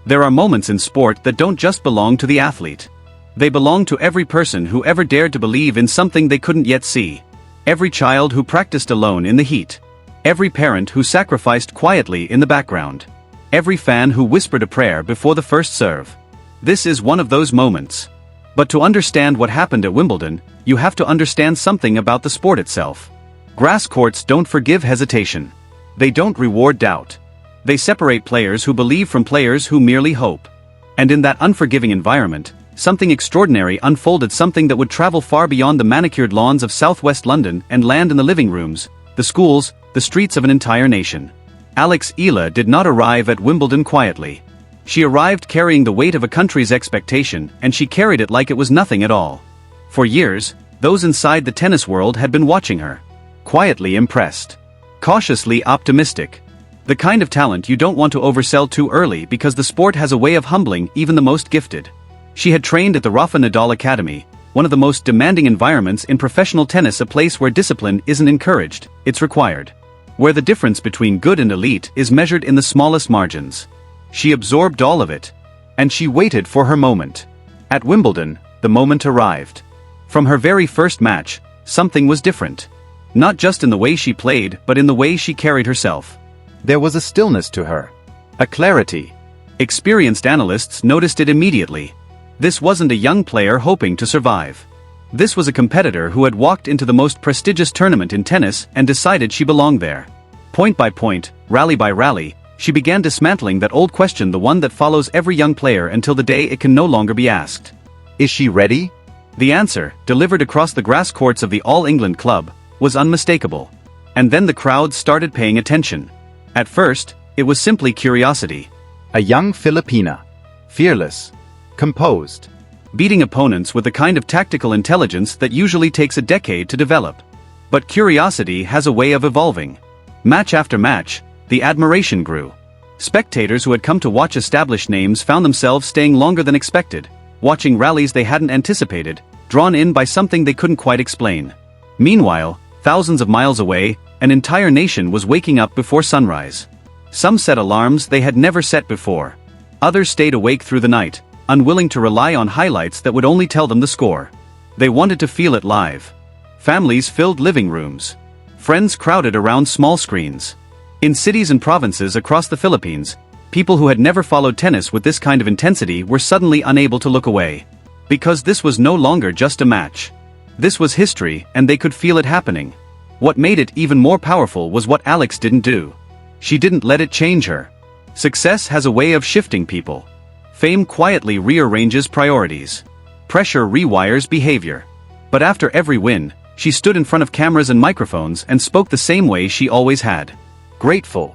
There are moments in sport that don't just belong to the athlete. They belong to every person who ever dared to believe in something they couldn't yet see. Every child who practiced alone in the heat. Every parent who sacrificed quietly in the background. Every fan who whispered a prayer before the first serve. This is one of those moments. But to understand what happened at Wimbledon, you have to understand something about the sport itself. Grass courts don't forgive hesitation. They don't reward doubt. They separate players who believe from players who merely hope. And in that unforgiving environment, something extraordinary unfolded, something that would travel far beyond the manicured lawns of southwest London and land in the living rooms, the schools, the streets of an entire nation. Alex Eala did not arrive at Wimbledon quietly. She arrived carrying the weight of a country's expectation, and she carried it like it was nothing at all. For years, those inside the tennis world had been watching her. Quietly impressed. Cautiously optimistic. The kind of talent you don't want to oversell too early, because the sport has a way of humbling even the most gifted. She had trained at the Rafa Nadal Academy, one of the most demanding environments in professional tennis, a place where discipline isn't encouraged, it's required. Where the difference between good and elite is measured in the smallest margins. She absorbed all of it. And she waited for her moment. At Wimbledon, the moment arrived. From her very first match, something was different. Not just in the way she played, but in the way she carried herself. There was a stillness to her. A clarity. Experienced analysts noticed it immediately. This wasn't a young player hoping to survive. This was a competitor who had walked into the most prestigious tournament in tennis and decided she belonged there. Point by point, rally by rally, she began dismantling that old question, the one that follows every young player until the day it can no longer be asked. Is she ready? The answer, delivered across the grass courts of the All England Club, was unmistakable. And then the crowd started paying attention. At first, it was simply curiosity. A young Filipina. Fearless. Composed. Beating opponents with the kind of tactical intelligence that usually takes a decade to develop. But curiosity has a way of evolving. Match after match, the admiration grew. Spectators who had come to watch established names found themselves staying longer than expected, watching rallies they hadn't anticipated, drawn in by something they couldn't quite explain. Meanwhile, thousands of miles away, an entire nation was waking up before sunrise. Some set alarms they had never set before. Others stayed awake through the night, unwilling to rely on highlights that would only tell them the score. They wanted to feel it live. Families filled living rooms. Friends crowded around small screens. In cities and provinces across the Philippines, people who had never followed tennis with this kind of intensity were suddenly unable to look away. Because this was no longer just a match. This was history, and they could feel it happening. What made it even more powerful was what Alex didn't do. She didn't let it change her. Success has a way of shifting people. Fame quietly rearranges priorities. Pressure rewires behavior. But after every win, she stood in front of cameras and microphones and spoke the same way she always had. Grateful.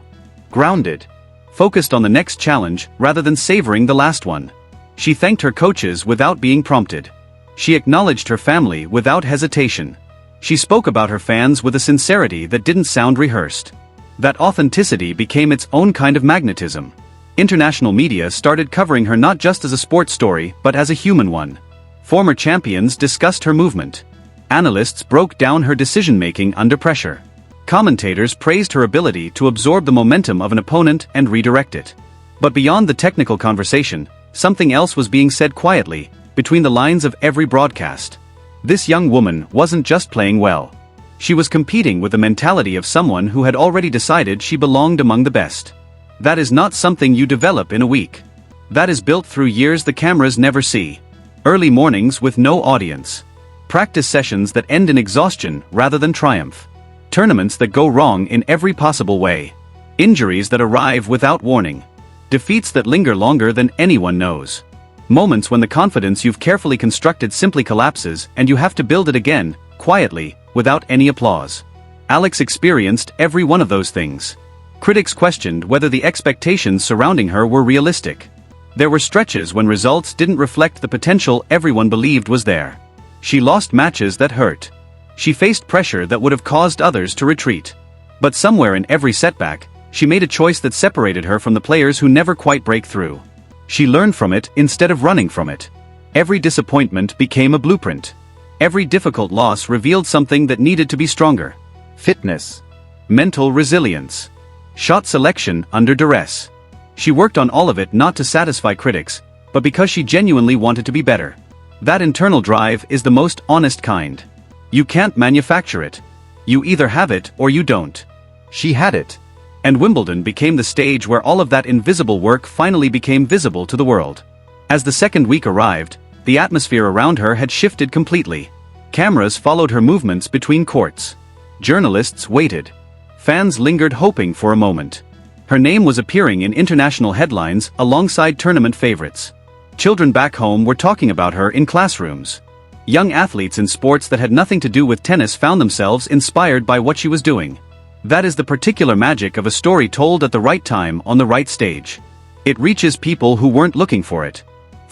Grounded. Focused on the next challenge rather than savoring the last one. She thanked her coaches without being prompted. She acknowledged her family without hesitation. She spoke about her fans with a sincerity that didn't sound rehearsed. That authenticity became its own kind of magnetism. International media started covering her not just as a sports story but as a human one. Former champions discussed her movement. Analysts broke down her decision-making under pressure. Commentators praised her ability to absorb the momentum of an opponent and redirect it. But beyond the technical conversation, something else was being said quietly, between the lines of every broadcast. This young woman wasn't just playing well. She was competing with the mentality of someone who had already decided she belonged among the best. That is not something you develop in a week. That is built through years the cameras never see. Early mornings with no audience. Practice sessions that end in exhaustion rather than triumph. Tournaments that go wrong in every possible way. Injuries that arrive without warning. Defeats that linger longer than anyone knows. Moments when the confidence you've carefully constructed simply collapses and you have to build it again, quietly, without any applause. Alex experienced every one of those things. Critics questioned whether the expectations surrounding her were realistic. There were stretches when results didn't reflect the potential everyone believed was there. She lost matches that hurt. She faced pressure that would have caused others to retreat. But somewhere in every setback, she made a choice that separated her from the players who never quite break through. She learned from it instead of running from it. Every disappointment became a blueprint. Every difficult loss revealed something that needed to be stronger. Fitness. Mental resilience. Shot selection under duress. She worked on all of it not to satisfy critics, but because she genuinely wanted to be better. That internal drive is the most honest kind. You can't manufacture it. You either have it or you don't. She had it. And Wimbledon became the stage where all of that invisible work finally became visible to the world. As the second week arrived, the atmosphere around her had shifted completely. Cameras followed her movements between courts. Journalists waited. Fans lingered hoping for a moment. Her name was appearing in international headlines alongside tournament favorites. Children back home were talking about her in classrooms. Young athletes in sports that had nothing to do with tennis found themselves inspired by what she was doing. That is the particular magic of a story told at the right time on the right stage. It reaches people who weren't looking for it.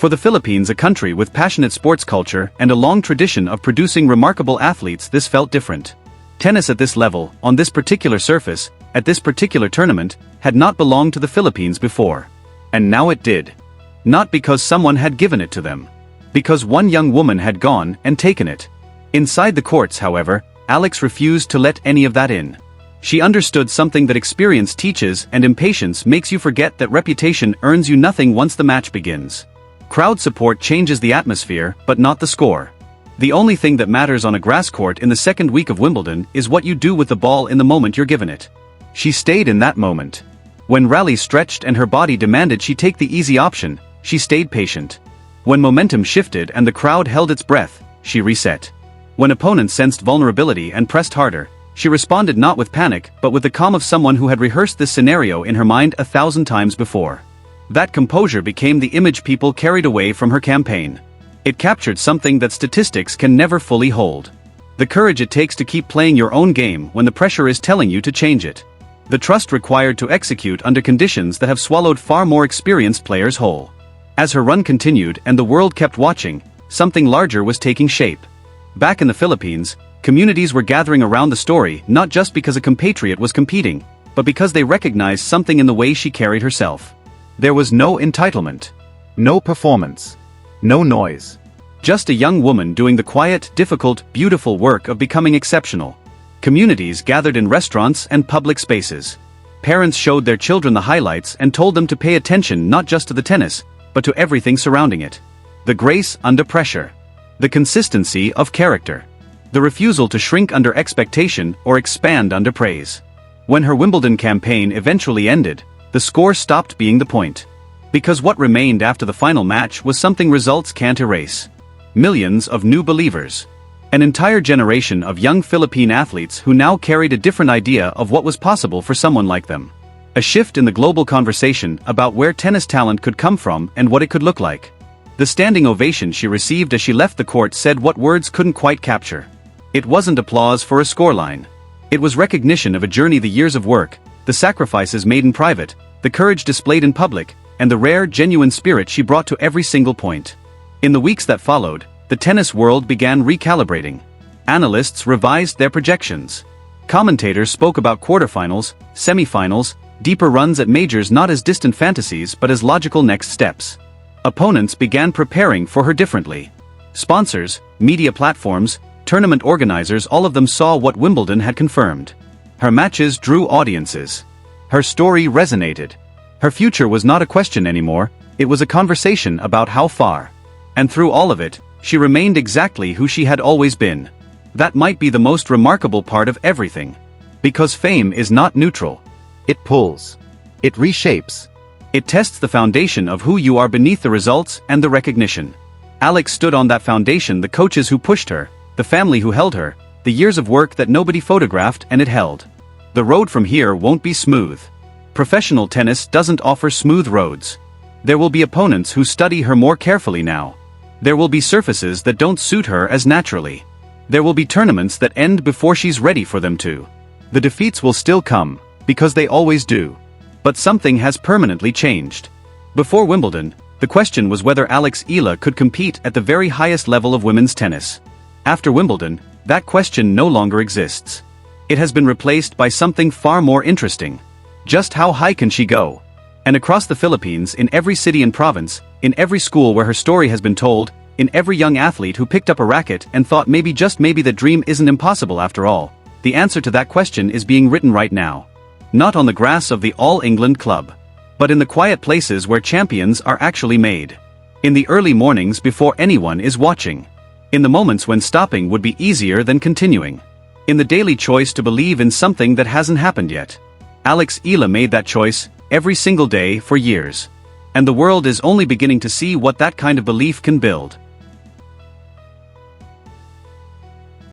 For the Philippines, a country with passionate sports culture and a long tradition of producing remarkable athletes, this felt different. Tennis at this level, on this particular surface, at this particular tournament, had not belonged to the Philippines before. And now it did. Not because someone had given it to them. Because one young woman had gone and taken it. Inside the courts, however, Alex refused to let any of that in. She understood something that experience teaches, and impatience makes you forget that reputation earns you nothing once the match begins. Crowd support changes the atmosphere, but not the score. The only thing that matters on a grass court in the second week of Wimbledon is what you do with the ball in the moment you're given it. She stayed in that moment. When rallies stretched and her body demanded she take the easy option, she stayed patient. When momentum shifted and the crowd held its breath, she reset. When opponents sensed vulnerability and pressed harder, she responded not with panic but with the calm of someone who had rehearsed this scenario in her mind 1,000 times before. That composure became the image people carried away from her campaign. It captured something that statistics can never fully hold. The courage it takes to keep playing your own game when the pressure is telling you to change it. The trust required to execute under conditions that have swallowed far more experienced players whole. As her run continued and the world kept watching, something larger was taking shape. Back in the Philippines, communities were gathering around the story not just because a compatriot was competing, but because they recognized something in the way she carried herself. There was no entitlement. No performance. No noise. Just a young woman doing the quiet, difficult, beautiful work of becoming exceptional. Communities gathered in restaurants and public spaces. Parents showed their children the highlights and told them to pay attention not just to the tennis, but to everything surrounding it. The grace under pressure. The consistency of character. The refusal to shrink under expectation or expand under praise. When her Wimbledon campaign eventually ended, the score stopped being the point. Because what remained after the final match was something results can't erase. Millions of new believers. An entire generation of young Philippine athletes who now carried a different idea of what was possible for someone like them. A shift in the global conversation about where tennis talent could come from and what it could look like. The standing ovation she received as she left the court said what words couldn't quite capture. It wasn't applause for a scoreline. It was recognition of a journey, the years of work, the sacrifices made in private, the courage displayed in public, and the rare, genuine spirit she brought to every single point. In the weeks that followed, the tennis world began recalibrating. Analysts revised their projections. Commentators spoke about quarterfinals, semifinals, deeper runs at majors not as distant fantasies but as logical next steps. Opponents began preparing for her differently. Sponsors, media platforms, tournament organizers, all of them saw what Wimbledon had confirmed. Her matches drew audiences. Her story resonated. Her future was not a question anymore, it was a conversation about how far. And through all of it, she remained exactly who she had always been. That might be the most remarkable part of everything. Because fame is not neutral. It pulls. It reshapes. It tests the foundation of who you are beneath the results and the recognition. Alex stood on that foundation, the coaches who pushed her, the family who held her, the years of work that nobody photographed, and it held. The road from here won't be smooth. Professional tennis doesn't offer smooth roads. There will be opponents who study her more carefully now. There will be surfaces that don't suit her as naturally. There will be tournaments that end before she's ready for them to. The defeats will still come, because they always do. But something has permanently changed. Before Wimbledon, the question was whether Alex Eala could compete at the very highest level of women's tennis. After Wimbledon, that question no longer exists. It has been replaced by something far more interesting. Just how high can she go? And across the Philippines, in every city and province, in every school where her story has been told, in every young athlete who picked up a racket and thought maybe, just maybe, that dream isn't impossible after all, the answer to that question is being written right now. Not on the grass of the All England Club, but in the quiet places where champions are actually made. In the early mornings before anyone is watching. In the moments when stopping would be easier than continuing. In the daily choice to believe in something that hasn't happened yet. Alex Eala made that choice, every single day for years. And the world is only beginning to see what that kind of belief can build.